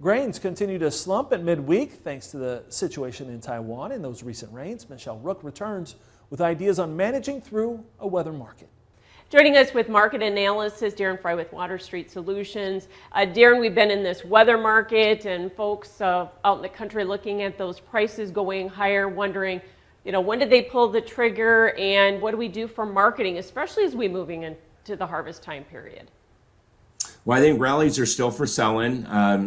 Grains continue to slump at midweek thanks to the situation in Taiwan and those recent rains. Michelle Rook returns with ideas on managing through a weather market. Joining us with market analysis, Darren Fry with Water Street Solutions. Darren, we've been in this weather market and folks out in the country looking at those prices going higher, wondering, when did they pull the trigger and what do we do for marketing, especially as we're moving into the harvest time period? Well, I think rallies are still for selling.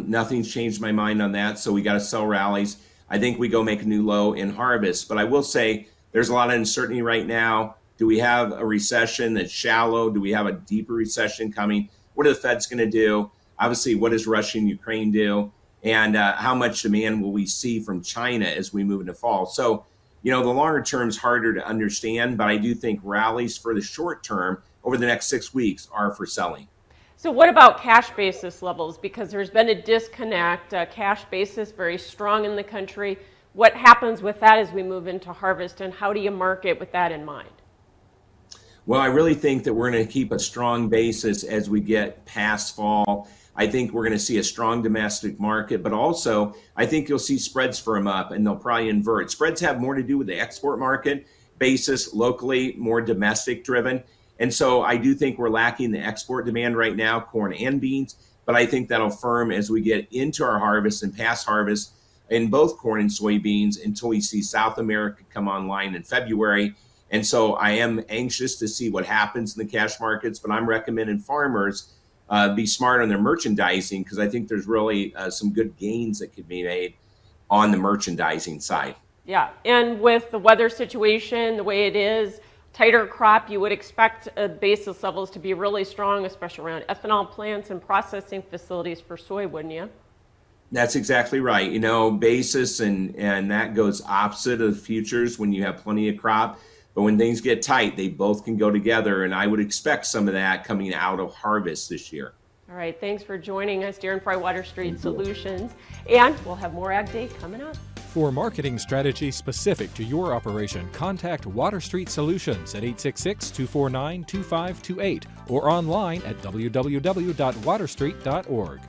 Nothing's changed my mind on that, so we got to sell rallies. I think we go make a new low in harvest, but I will say there's a lot of uncertainty right now. Do we have a recession that's shallow? Do we have a deeper recession coming? What are the Feds going to do? Obviously, what does Russia and Ukraine do? And how much demand will we see from China as we move into fall? So, the longer term is harder to understand, but I do think rallies for the short term over the next 6 weeks are for selling. So what about cash basis levels? Because there's been a disconnect, cash basis very strong in the country. What happens with that as we move into harvest, and how do you market with that in mind? Well, I really think that we're going to keep a strong basis as we get past fall. I think we're going to see a strong domestic market, but also I think you'll see spreads firm up and they'll probably invert. Spreads have more to do with the export market, basis locally, more domestic driven. And so I do think we're lacking the export demand right now, corn and beans, but I think that'll firm as we get into our harvest and past harvest in both corn and soybeans until we see South America come online in February. And so I am anxious to see what happens in the cash markets, but I'm recommending farmers be smart on their merchandising because I think there's really some good gains that could be made on the merchandising side. Yeah, and with the weather situation the way it is, tighter crop, you would expect basis levels to be really strong, especially around ethanol plants and processing facilities for soy, wouldn't you? That's exactly right. Basis and that goes opposite of futures when you have plenty of crop. But when things get tight, they both can go together. And I would expect some of that coming out of harvest this year. All right. Thanks for joining us, Darren Fry, Water Street Solutions. And we'll have more Ag Day coming up. For marketing strategy specific to your operation, contact Water Street Solutions at 866-249-2528 or online at www.waterstreet.org.